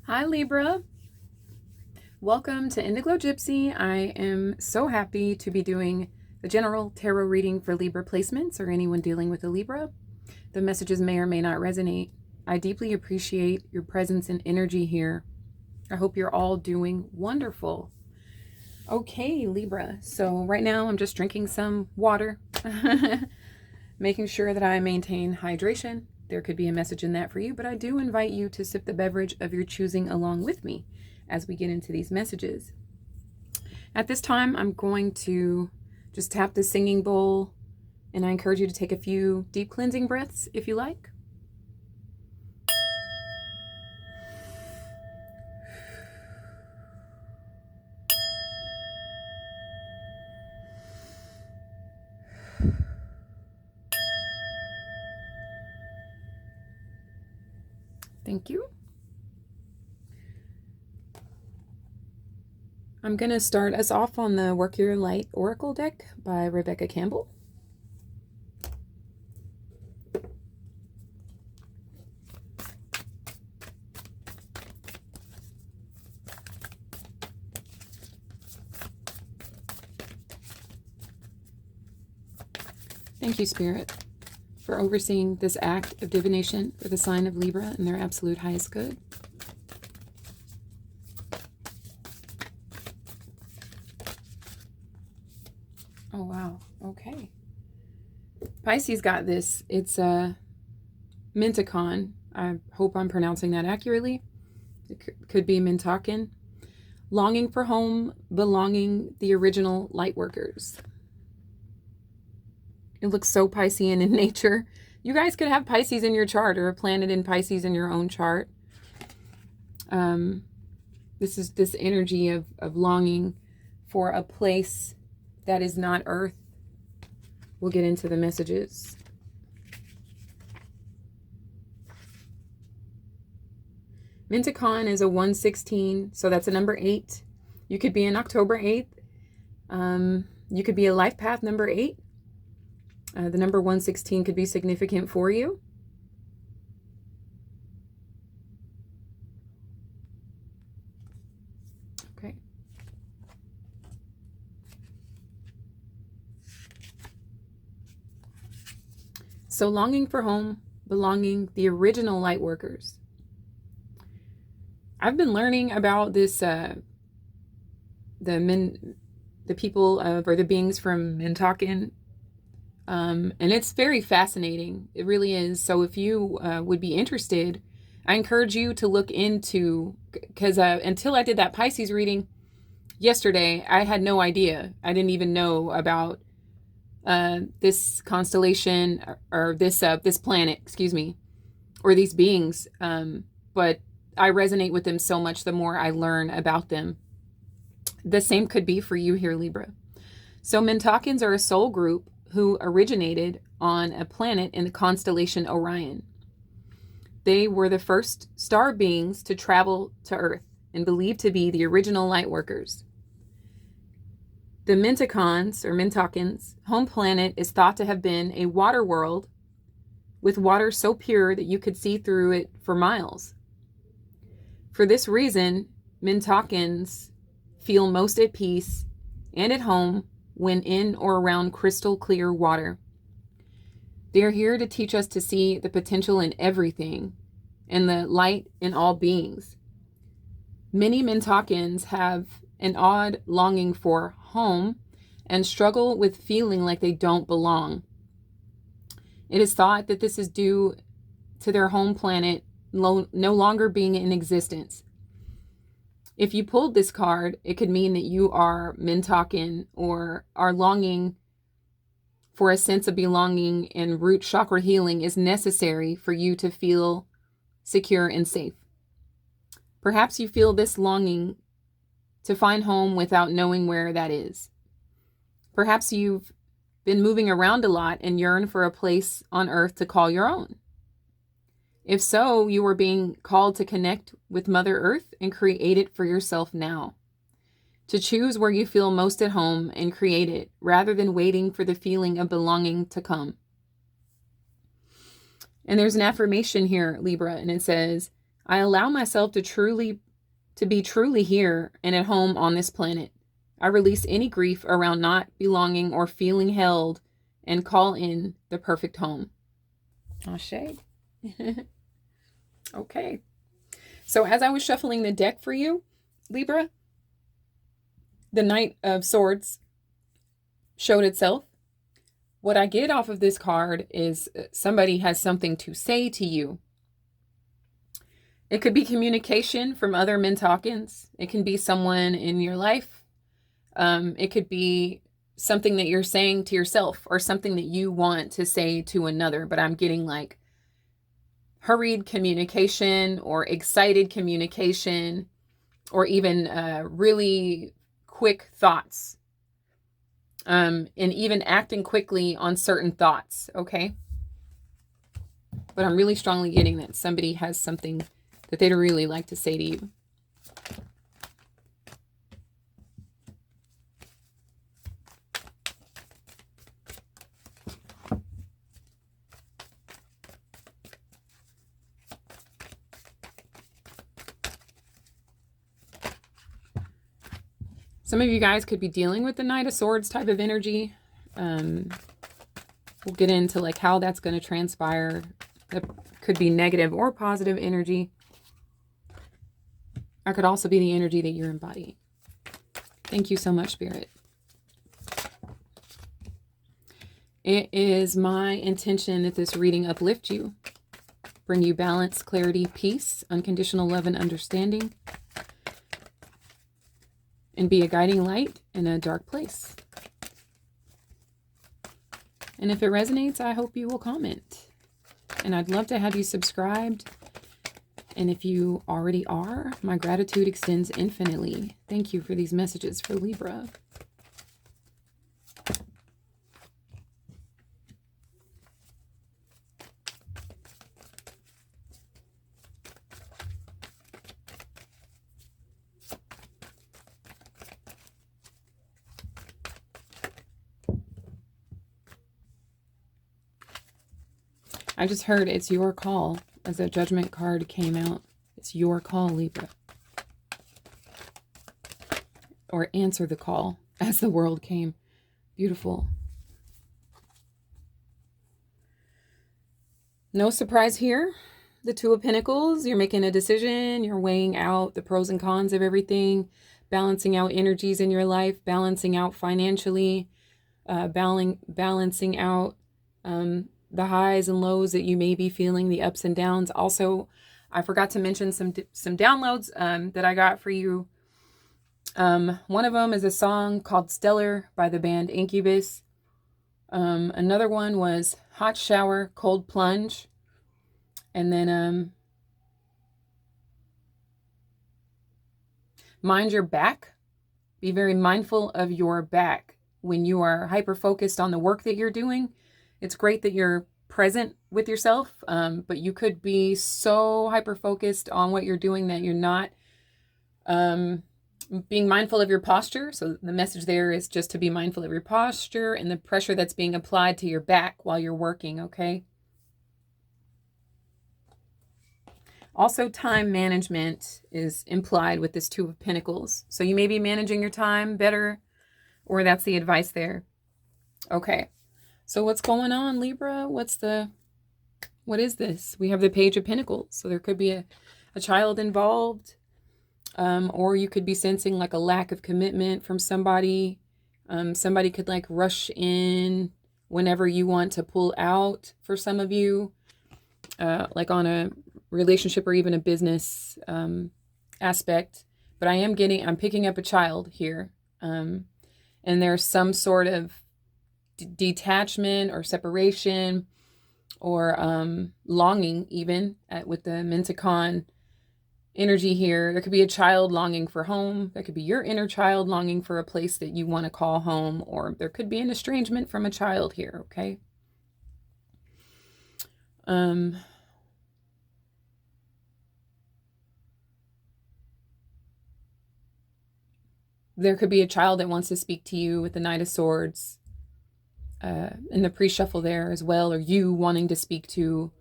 Hi Libra, welcome to Indiglojypsy. I am so happy to be doing the general tarot reading for Libra placements or anyone dealing with a Libra. The messages may or may not resonate. I deeply appreciate your presence and energy here. I hope you're all doing wonderful. Okay, Libra, so right now I'm just drinking some water, making sure that I maintain hydration. There could be a message in that for you, but I do invite you to sip the beverage of your choosing along with me as we get into these messages. At this time, I'm going to just tap the singing bowl, and I encourage you to take a few deep cleansing breaths if you like. Thank you. I'm going to start us off on the Work Your Light Oracle deck by Rebecca Campbell. Thank you, Spirit, for overseeing this act of divination for the sign of Libra and their absolute highest good. Oh, wow. Okay. Pisces got this. It's a Mintakon. I hope I'm pronouncing that accurately. It could be Mintaken. Longing for home, belonging, the original light workers. It looks so Piscean in nature. You guys could have Pisces in your chart or a planet in Pisces in your own chart. This is this energy of longing for a place that is not Earth. We'll get into the messages. Mintakon is a 116, so that's a number 8. You could be an October 8th. You could be a life path number 8. The number 116 could be significant for you. Okay. So longing for home, belonging, the original light workers. I've been learning about this, the people or the beings from Mintaken. And it's very fascinating. It really is. So if you would be interested, I encourage you to look into, because until I did that Pisces reading yesterday, I had no idea. I didn't even know about this constellation or this planet, excuse me, or these beings. But I resonate with them so much the more I learn about them. The same could be for you here, Libra. So Mintakens are a soul group who originated on a planet in the constellation Orion. They were the first star beings to travel to Earth and believed to be the original light workers. The Mintakons, or Mintakens, home planet is thought to have been a water world with water so pure that you could see through it for miles. For this reason, Mintakens feel most at peace and at home when in or around crystal clear water. They are here to teach us to see the potential in everything and the light in all beings. Many Mintakens have an odd longing for home and struggle with feeling like they don't belong. It is thought that this is due to their home planet no longer being in existence. If you pulled this card, it could mean that you are Mintaken or are longing for a sense of belonging, and root chakra healing is necessary for you to feel secure and safe. Perhaps you feel this longing to find home without knowing where that is. Perhaps you've been moving around a lot and yearn for a place on Earth to call your own. If so, you are being called to connect with Mother Earth and create it for yourself now. To choose where you feel most at home and create it, rather than waiting for the feeling of belonging to come. And there's an affirmation here, Libra, and it says, I allow myself to be truly here and at home on this planet. I release any grief around not belonging or feeling held and call in the perfect home. Ashe. Okay. So as I was shuffling the deck for you, Libra, the Knight of Swords showed itself. What I get off of this card is somebody has something to say to you. It could be communication from other Mentokens. It can be someone in your life. It could be something that you're saying to yourself or something that you want to say to another. But I'm getting like hurried communication or excited communication or even really quick thoughts. And even acting quickly on certain thoughts, okay? But I'm really strongly getting that somebody has something that they'd really like to say to you. Some of you guys could be dealing with the Knight of Swords type of energy. We'll get into like how that's going to transpire. That could be negative or positive energy. Or could also be the energy that you're embodying. Thank you so much, Spirit. It is my intention that this reading uplift you, bring you balance, clarity, peace, unconditional love, and understanding, and be a guiding light in a dark place. And if it resonates, I hope you will comment. And I'd love to have you subscribed. And if you already are, my gratitude extends infinitely. Thank you for these messages for Libra. I just heard it's your call as a judgment card came out. It's your call, Libra. Or answer the call as the world came. Beautiful. No surprise here. The Two of Pentacles. You're making a decision. You're weighing out the pros and cons of everything. Balancing out energies in your life. Balancing out financially. Balancing out the highs and lows that you may be feeling, the ups and downs. Also, I forgot to mention some downloads that I got for you. One of them is a song called Stellar by the band Incubus. Another one was Hot Shower, Cold Plunge. And then mind your back. Be very mindful of your back. When you are hyper-focused on the work that you're doing, it's great that you're present with yourself, but you could be so hyper-focused on what you're doing that you're not being mindful of your posture. So the message there is just to be mindful of your posture and the pressure that's being applied to your back while you're working, okay? Also, time management is implied with this Two of Pentacles. So you may be managing your time better, or that's the advice there. Okay. So what's going on, Libra? What is this? We have the Page of Pentacles. So there could be a child involved, or you could be sensing like a lack of commitment from somebody. Somebody could like rush in whenever you want to pull out for some of you, like on a relationship or even a business aspect. But I'm picking up a child here. And there's some sort of detachment or separation or longing even with the Mentacon energy here. There could be a child longing for home. There could be your inner child longing for a place that you want to call home, or there could be an estrangement from a child here, okay? There could be a child that wants to speak to you with the Knight of Swords in the pre-shuffle there as well, or you wanting to speak to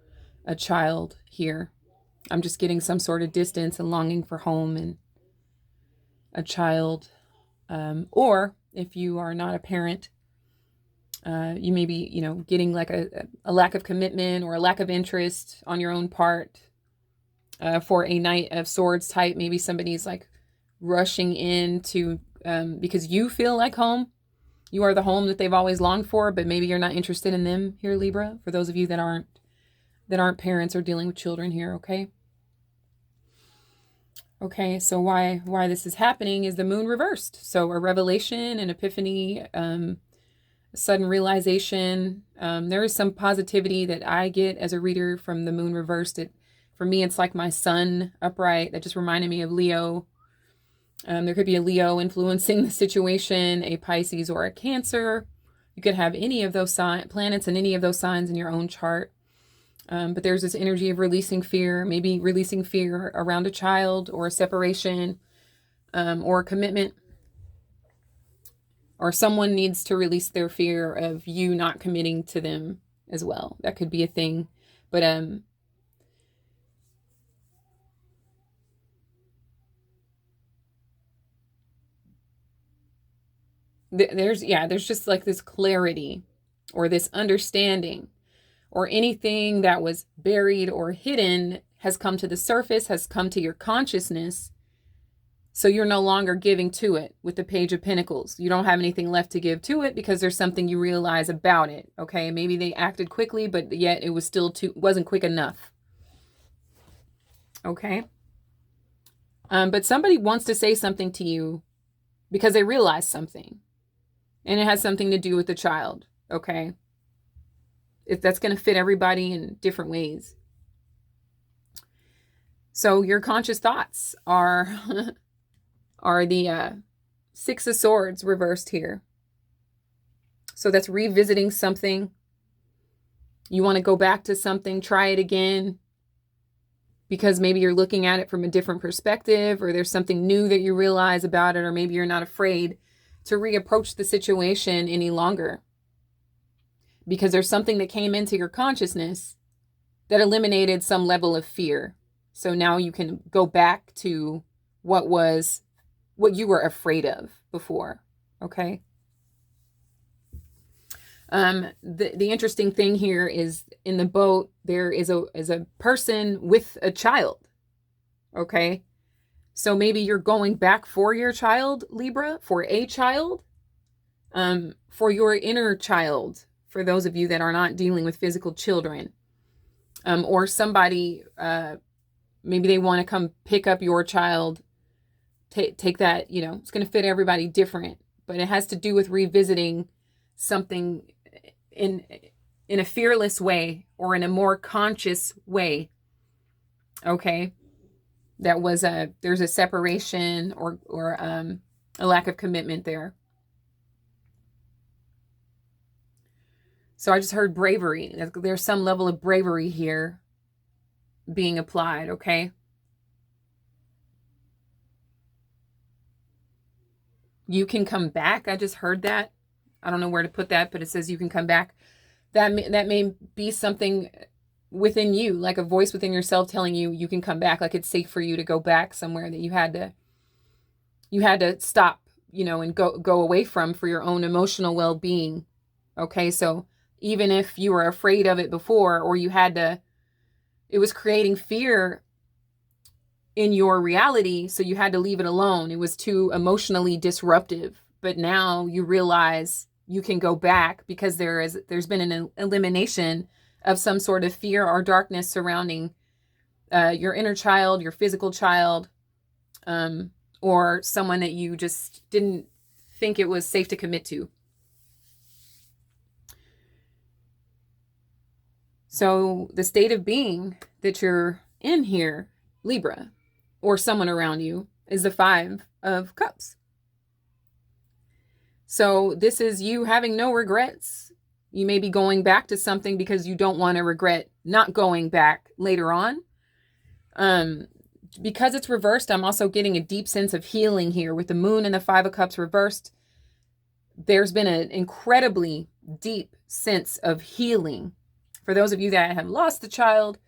a child here. I'm just getting some sort of distance and longing for home and a child. Or if you are not a parent, you may be, getting like a lack of commitment or a lack of interest on your own part. For a Knight of Swords type, maybe somebody's like rushing in to, because you feel like home. You are the home that they've always longed for, but maybe you're not interested in them here, Libra. For those of you that aren't parents or dealing with children here, okay? Okay, so why this is happening is the moon reversed. So a revelation, an epiphany, a sudden realization. There is some positivity that I get as a reader from the moon reversed. For me, it's like my sun upright. That just reminded me of Leo. There could be a Leo influencing the situation, a Pisces or a Cancer. You could have any of those planets and any of those signs in your own chart. But there's this energy of releasing fear, maybe releasing fear around a child or a separation, or a commitment. Or someone needs to release their fear of you not committing to them as well. That could be a thing. But there's just like this clarity or this understanding, or anything that was buried or hidden has come to the surface, has come to your consciousness. So you're no longer giving to it with the Page of Pentacles. You don't have anything left to give to it because there's something you realize about it. Okay, maybe they acted quickly, but yet it was still wasn't quick enough. Okay. But somebody wants to say something to you because they realize something. And it has something to do with the child, okay? That's going to fit everybody in different ways. So your conscious thoughts are the Six of Swords reversed here. So that's revisiting something. You want to go back to something, try it again, because maybe you're looking at it from a different perspective, or there's something new that you realize about it, or maybe you're not afraid to reapproach the situation any longer because there's something that came into your consciousness that eliminated some level of fear. So now you can go back to what you were afraid of before. Okay. The interesting thing here is in the boat, there is a person with a child. Okay. So maybe you're going back for your child, Libra, for a child, for your inner child, for those of you that are not dealing with physical children, or somebody, maybe they want to come pick up your child, take that, it's going to fit everybody different, but it has to do with revisiting something in a fearless way or in a more conscious way. Okay. That was there's a separation or a lack of commitment there. So I just heard bravery. There's some level of bravery here being applied, okay? You can come back. I just heard that. I don't know where to put that, but it says you can come back. That may be something within you, like a voice within yourself telling you can come back, like it's safe for you to go back somewhere that you had to stop, and go away from for your own emotional well-being. Okay, so even if you were afraid of it before, or it was creating fear in your reality, so you had to leave it alone. It was too emotionally disruptive. But now you realize you can go back because there's been an elimination of some sort of fear or darkness surrounding your inner child, your physical child, or someone that you just didn't think it was safe to commit to. So the state of being that you're in here, Libra, or someone around you, is the 5 of Cups. So this is you having no regrets. You may be going back to something because you don't want to regret not going back later on. Because it's reversed, I'm also getting a deep sense of healing here with the moon and the 5 of Cups reversed. There's been an incredibly deep sense of healing. For those of you that have lost a child,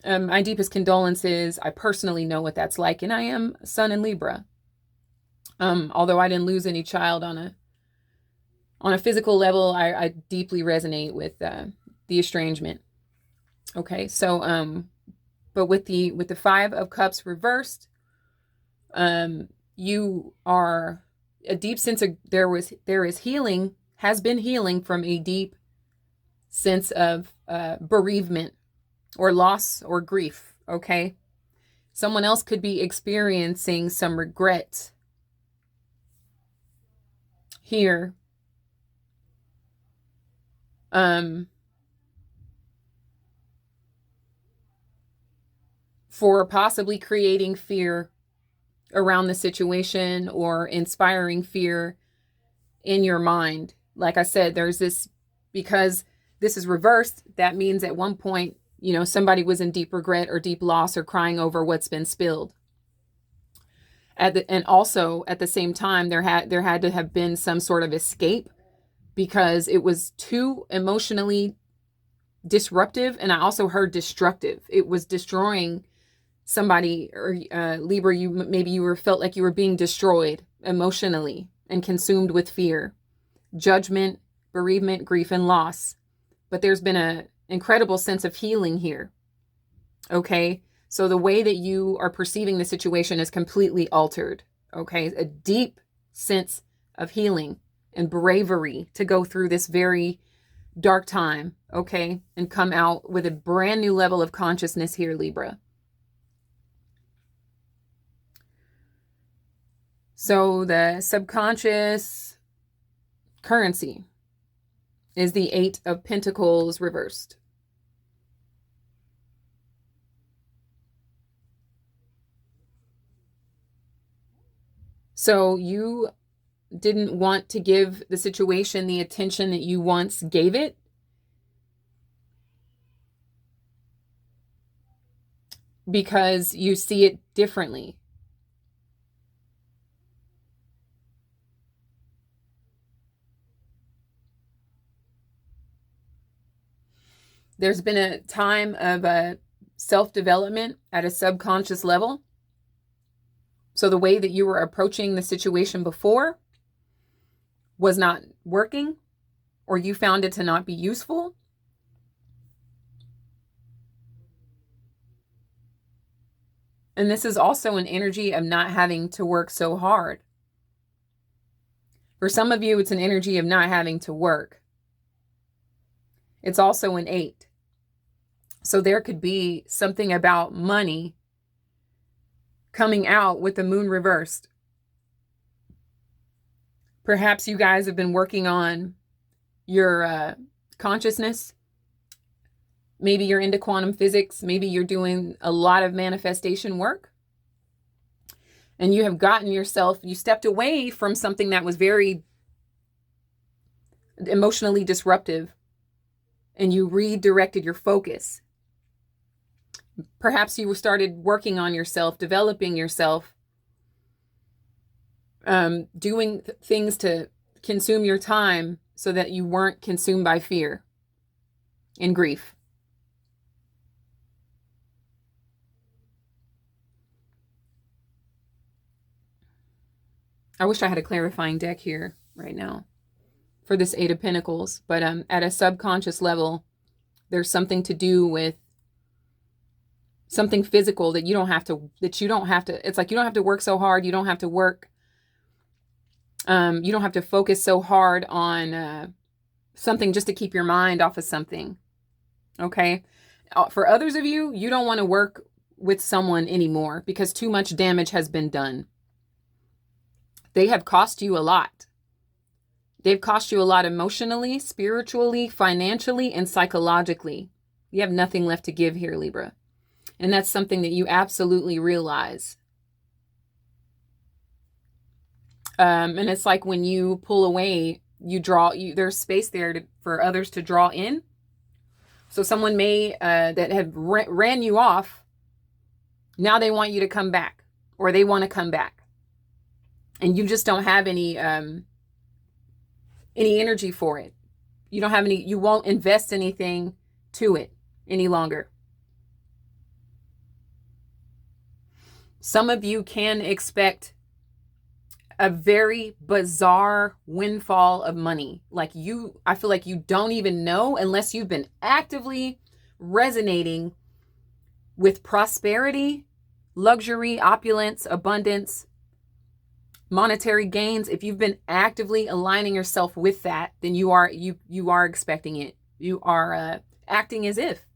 My deepest condolences. I personally know what that's like, and I am Sun in Libra. Although I didn't lose any child on a physical level, I deeply resonate with the estrangement. Okay, so but with the Five of Cups reversed, you are a deep sense of there is healing, has been healing from a deep sense of bereavement or loss or grief. Okay, someone else could be experiencing some regret here. For possibly creating fear around the situation or inspiring fear in your mind. Like I said, there's this, because this is reversed, that means at one point, somebody was in deep regret or deep loss or crying over what's been spilled. And also at the same time, there had to have been some sort of escape because it was too emotionally disruptive. And I also heard destructive. It was destroying somebody, or Libra, you felt like you were being destroyed emotionally and consumed with fear, judgment, bereavement, grief, and loss. But there's been an incredible sense of healing here. Okay, so the way that you are perceiving the situation is completely altered. Okay, a deep sense of healing and bravery to go through this very dark time. Okay, and come out with a brand new level of consciousness here, Libra. So the subconscious currency is the Eight of Pentacles reversed. So you didn't want to give the situation the attention that you once gave it. Because you see it differently. There's been a time of self-development at a subconscious level. So the way that you were approaching the situation before was not working, or you found it to not be useful. And this is also an energy of not having to work so hard. For some of you, it's an energy of not having to work. It's also an 8. So there could be something about money coming out with the moon reversed. Perhaps you guys have been working on your consciousness. Maybe you're into quantum physics. Maybe you're doing a lot of manifestation work. And you have gotten yourself, you stepped away from something that was very emotionally disruptive, and you redirected your focus. Perhaps you started working on yourself, developing yourself, doing things to consume your time so that you weren't consumed by fear and grief. I wish I had a clarifying deck here right now for this Eight of Pentacles, but at a subconscious level, there's something to do with something physical that you don't have to, it's like you don't have to work so hard. You don't have to work. You don't have to focus so hard on something just to keep your mind off of something. Okay. For others of you, you don't want to work with someone anymore because too much damage has been done. They have cost you a lot. They've cost you a lot emotionally, spiritually, financially, and psychologically. You have nothing left to give here, Libra. And that's something that you absolutely realize. And it's like when you pull away, there's space there for others to draw in. So someone may, that have ran you off, now they want you to come back, or they want to come back. And you just don't have any energy for it. You won't invest anything to it any longer. Some of you can expect a very bizarre windfall of money. I feel like you don't even know unless you've been actively resonating with prosperity, luxury, opulence, abundance, monetary gains. If you've been actively aligning yourself with that, then you are expecting it. You are acting as if.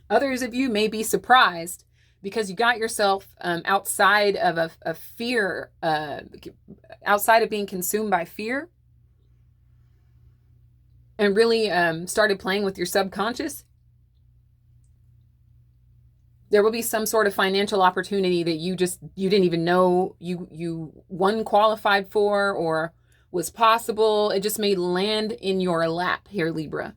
Others of you may be surprised because you got yourself outside of a fear, outside of being consumed by fear, and really started playing with your subconscious. There will be some sort of financial opportunity that you didn't even know you qualified for or was possible. It just may land in your lap here, Libra.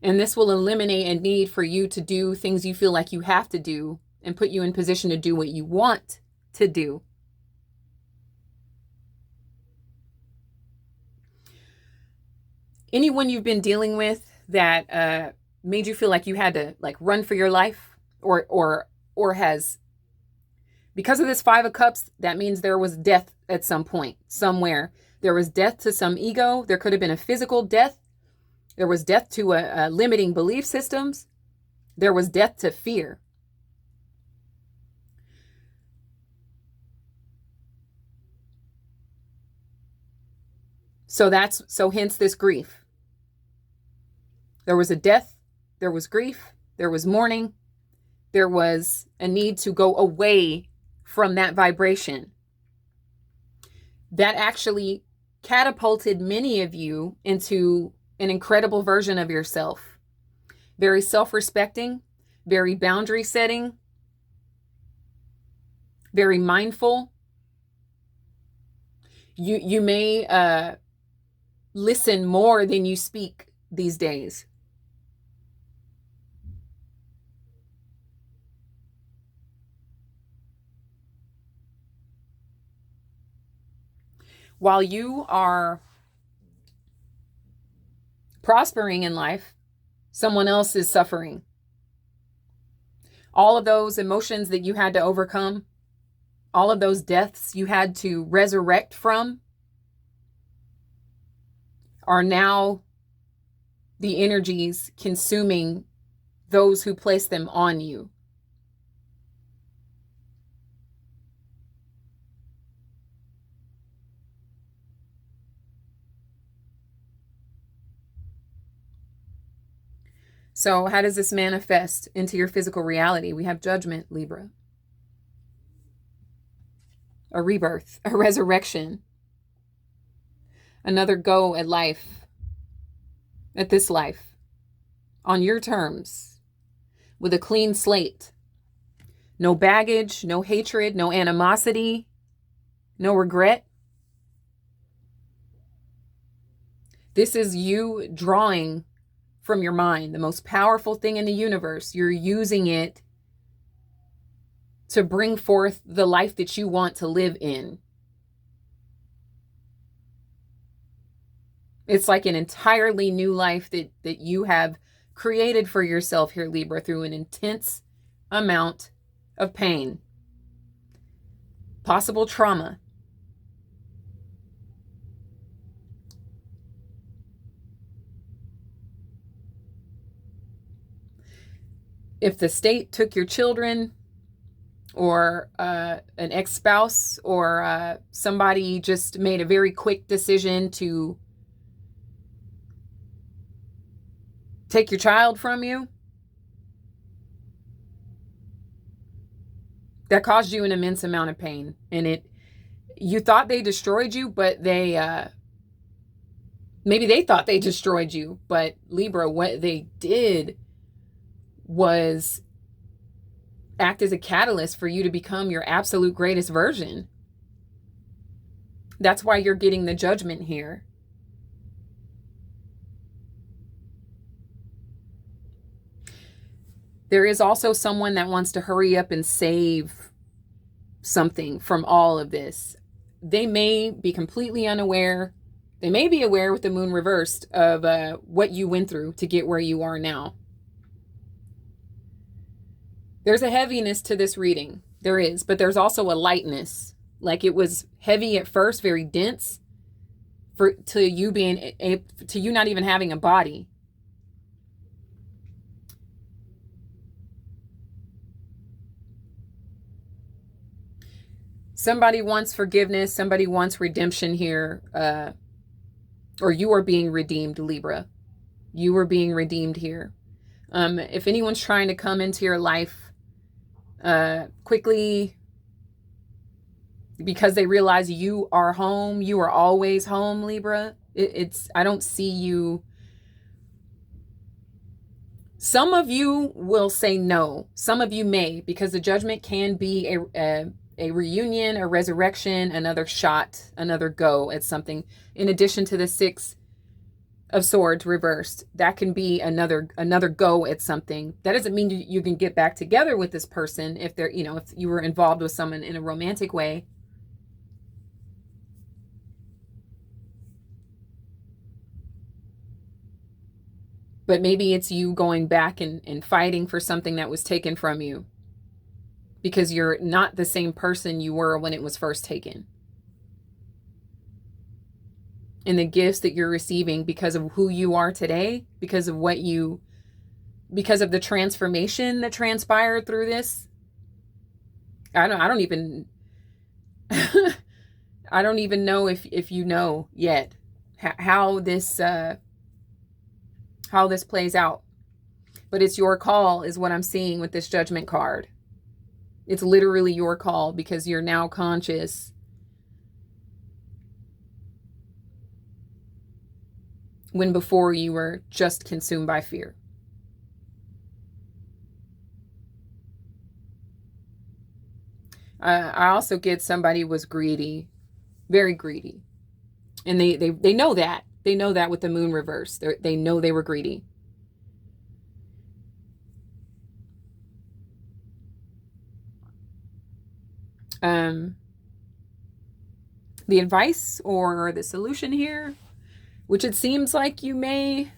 And this will eliminate a need for you to do things you feel like you have to do and put you in position to do what you want to do. Anyone you've been dealing with that made you feel like you had to run for your life or has, because of this Five of Cups, that means there was death at some point, somewhere. There was death to some ego. There could have been a physical death. There was death to a limiting belief systems. There was death to fear. So hence this grief. There was a death, there was grief, there was mourning, there was a need to go away from that vibration. That actually catapulted many of you into an incredible version of yourself. Very self-respecting, very boundary setting, very mindful. You may listen more than you speak these days. While you are prospering in life, someone else is suffering. All of those emotions that you had to overcome, all of those deaths you had to resurrect from, are now the energies consuming those who place them on you. So how does this manifest into your physical reality? We have judgment, Libra. A rebirth, a resurrection. Another go at life, at this life, on your terms, with a clean slate. No baggage, no hatred, no animosity, no regret. This is you drawing from your mind, the most powerful thing in the universe. You're using it to bring forth the life that you want to live in. It's like an entirely new life that you have created for yourself here, Libra, through an intense amount of pain, possible trauma. If the state took your children, or an ex-spouse, or somebody just made a very quick decision to take your child from you, that caused you an immense amount of pain. And you thought they destroyed you, but maybe they thought they destroyed you, but Libra, what they did was act as a catalyst for you to become your absolute greatest version. That's why you're getting the judgment here. There is also someone that wants to hurry up and save something from all of this. They may be completely unaware. They may be aware with the moon reversed of what you went through to get where you are now. There's a heaviness to this reading. There is, but there's also a lightness. Like it was heavy at first, very dense, to you not even having a body. Somebody wants forgiveness. Somebody wants redemption here. Or you are being redeemed, Libra. You are being redeemed here. If anyone's trying to come into your life quickly because they realize you are home, you are always home, Libra, I don't see you. Some of you will say no. Some of you may, because the judgment can be a reunion, a resurrection, another shot, another go at something. In addition to the 6 of Swords reversed, that can be another go at something. That doesn't mean you can get back together with this person if they're, if you were involved with someone in a romantic way. But maybe it's you going back and fighting for something that was taken from you, because you're not the same person you were when it was first taken. And the gifts that you're receiving because of who you are today, because of the transformation that transpired through this. I don't even I don't even know if you know yet how this plays out. But it's your call is what I'm seeing with this Judgment card. It's literally your call, because you're now conscious. When before you were just consumed by fear. I also get somebody was greedy, very greedy. And they know that. They know that with the moon reverse. They know they were greedy. The advice or the solution here, which it seems like you may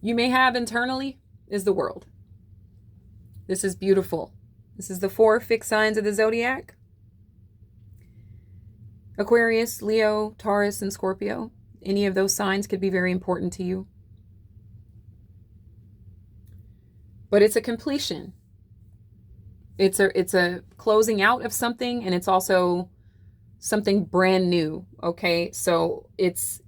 have internally, is the World. This is beautiful. This is the 4 fixed signs of the zodiac. Aquarius, Leo, Taurus, and Scorpio. Any of those signs could be very important to you. But it's a completion. It's a closing out of something, and it's also something brand new. Okay, so it's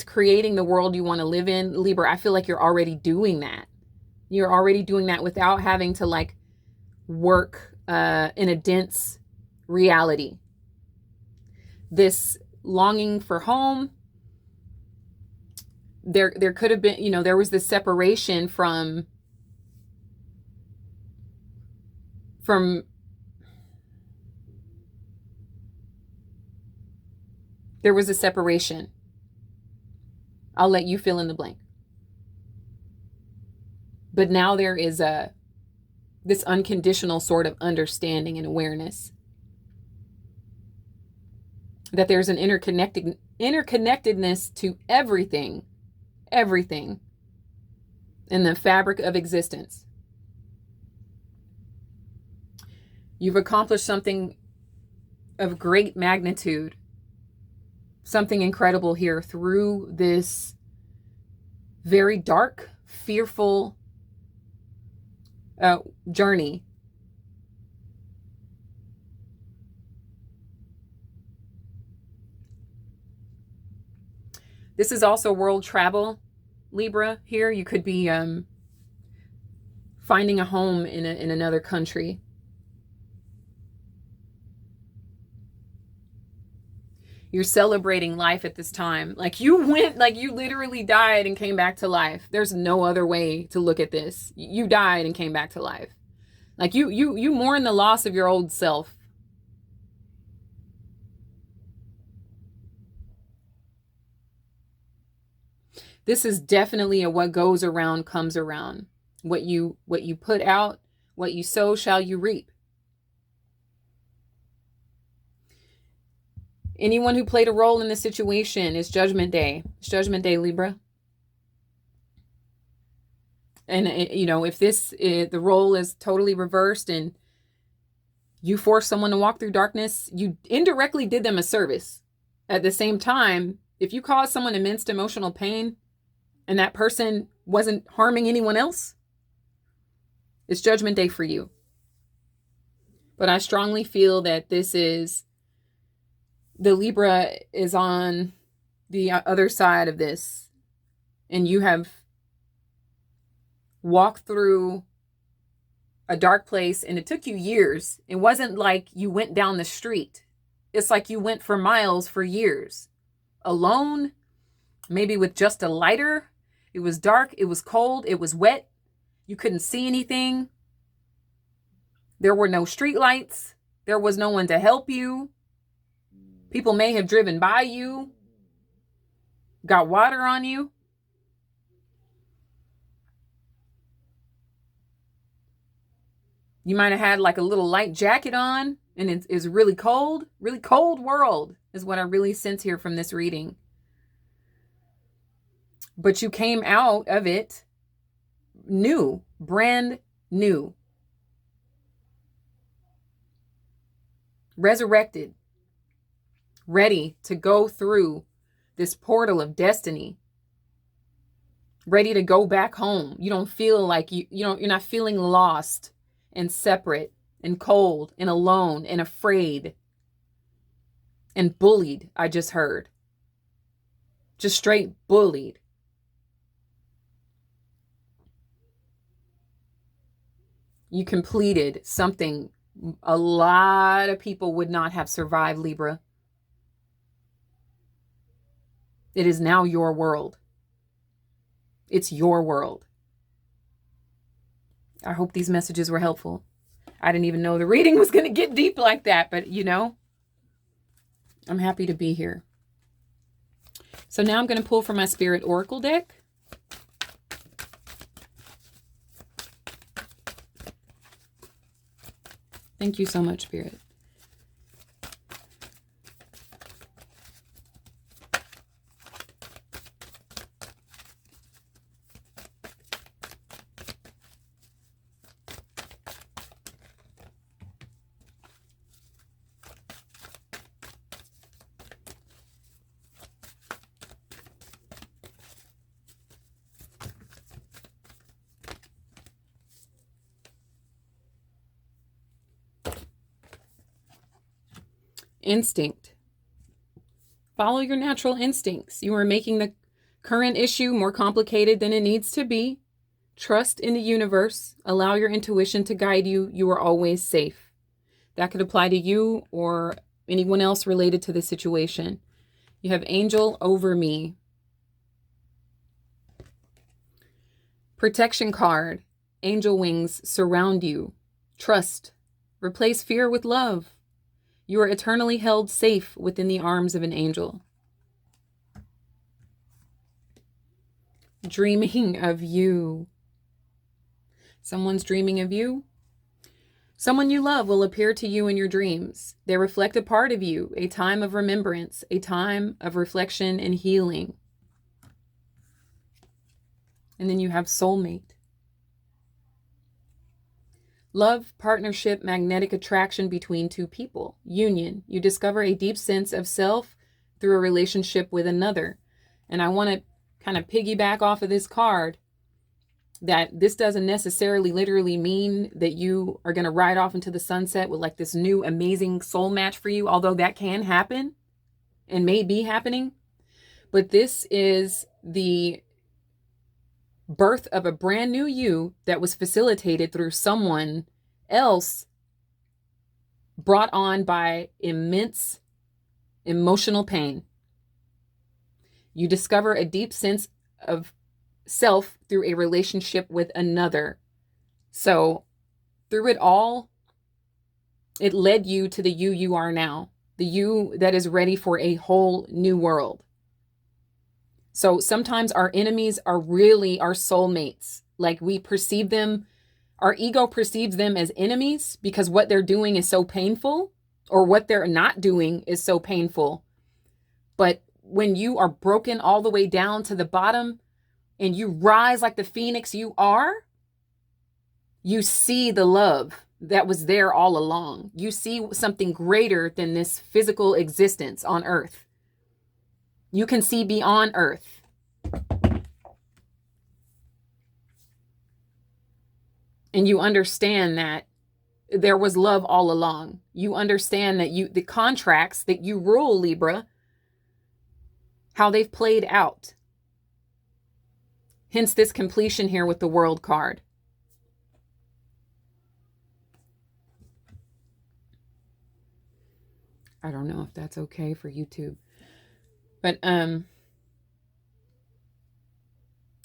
creating the world you want to live in, Libra. I feel like you're already doing that. You're already doing that without having to work in a dense reality. This longing for home, there could have been, there was this separation from there was a separation. I'll let you fill in the blank. But now there is this unconditional sort of understanding and awareness that there's an interconnectedness to everything in the fabric of existence. You've accomplished something of great magnitude, something incredible here through this very dark, fearful journey. This is also world travel, Libra. Here you could be finding a home in another country. You're celebrating life at this time. You literally died and came back to life. There's no other way to look at this. You died and came back to life. You mourn the loss of your old self. This is definitely a what goes around comes around. What you put out, what you sow shall you reap. Anyone who played a role in this situation is Judgment Day. It's Judgment Day, Libra. And, if the role is totally reversed and you force someone to walk through darkness, you indirectly did them a service. At the same time, if you cause someone immense emotional pain and that person wasn't harming anyone else, it's judgment day for you. But I strongly feel that the Libra is on the other side of this, and you have walked through a dark place, and it took you years. It wasn't like you went down the street. It's like you went for miles for years. Alone, maybe with just a lighter. It was dark, it was cold, it was wet. You couldn't see anything. There were no street lights. There was no one to help you. People may have driven by you, got water on you. You might have had like a little light jacket on, and it's really cold world is what I really sense here from this reading. But you came out of it new, brand new, resurrected, ready to go through this portal of destiny, ready to go back home. You don't feel like you're not feeling lost and separate and cold and alone and afraid and bullied. I just heard. Just straight bullied. You completed something a lot of people would not have survived, Libra. It is now your world. It's your world. I hope these messages were helpful. I didn't even know the reading was going to get deep like that, but I'm happy to be here. So now I'm going to pull from my Spirit Oracle deck. Thank you so much, Spirit. Instinct. Follow your natural instincts. You are making the current issue more complicated than it needs to be. Trust in the universe. Allow your intuition to guide you. You are always safe. That could apply to you or anyone else related to the situation. You have angel over me. Protection card. Angel wings surround you. Trust. Replace fear with love. You are eternally held safe within the arms of an angel. Dreaming of you. Someone's dreaming of you. Someone you love will appear to you in your dreams. They reflect a part of you, a time of remembrance, a time of reflection and healing. And then you have soulmate. Love, partnership, magnetic attraction between two people. Union. You discover a deep sense of self through a relationship with another. And I want to kind of piggyback off of this card that this doesn't necessarily literally mean that you are going to ride off into the sunset with like this new amazing soul match for you, although that can happen and may be happening. But this is the birth of a brand new you that was facilitated through someone else, brought on by immense emotional pain. You discover a deep sense of self through a relationship with another. So through it all, it led you to the you are now, the you that is ready for a whole new world. So sometimes our enemies are really our soulmates. Like we perceive them, our ego perceives them as enemies because what they're doing is so painful, or what they're not doing is so painful. But when you are broken all the way down to the bottom and you rise like the phoenix you are, You see the love that was there all along. You see something greater than this physical existence on earth. You can see beyond earth. And you understand that there was love all along. You understand that the contracts that you rule, Libra, how they've played out. Hence this completion here with the World card. I don't know if that's okay for YouTube. But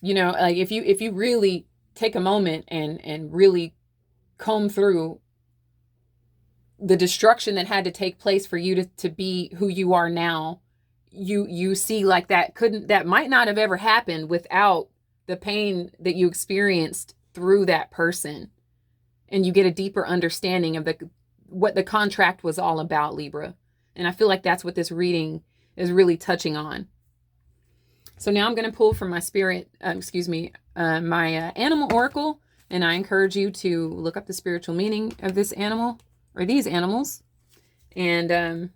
you know, like if you really take a moment and really comb through the destruction that had to take place for you to be who you are now, you see like that might not have ever happened without the pain that you experienced through that person. And you get a deeper understanding of what the contract was all about, Libra. And I feel like that's what this reading is really touching on. So now I'm going to pull from my spirit, my animal oracle. And I encourage you to look up the spiritual meaning of this animal or these animals. And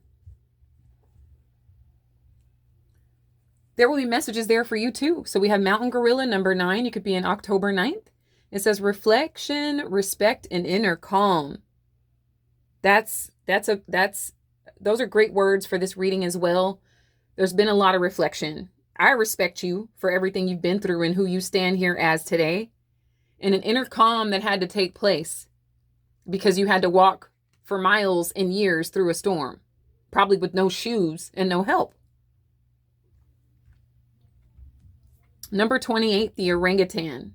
there will be messages there for you too. So we have Mountain Gorilla number 9. You could be in October 9th. It says reflection, respect, and inner calm. Those are great words for this reading as well. There's been a lot of reflection. I respect you for everything you've been through and who you stand here as today. And an inner calm that had to take place because you had to walk for miles and years through a storm, probably with no shoes and no help. Number 28, the orangutan.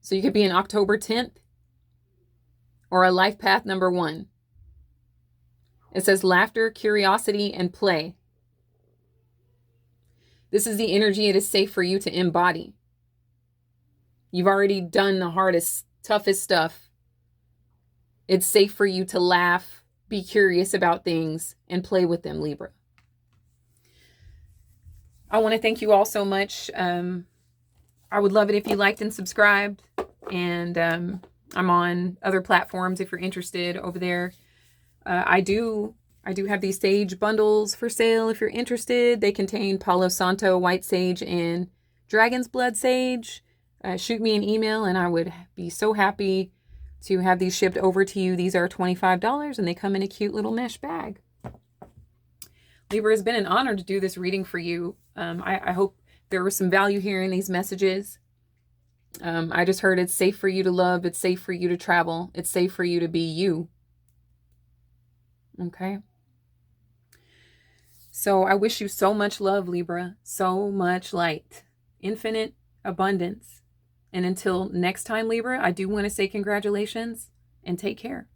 So you could be in October 10th or a life path number 1. It says laughter, curiosity, and play. This is the energy it is safe for you to embody. You've already done the hardest, toughest stuff. It's safe for you to laugh, be curious about things, and play with them, Libra. I want to thank you all so much. I would love it if you liked and subscribed. And I'm on other platforms if you're interested over there. I do have these sage bundles for sale if you're interested. They contain Palo Santo, White Sage, and Dragon's Blood Sage. Shoot me an email and I would be so happy to have these shipped over to you. These are $25 and they come in a cute little mesh bag. Libra, it's been an honor to do this reading for you. I hope there was some value here in these messages. I just heard it's safe for you to love. It's safe for you to travel. It's safe for you to be you. Okay. So I wish you so much love, Libra. So much light. Infinite abundance. And until next time, Libra, I do want to say congratulations and take care.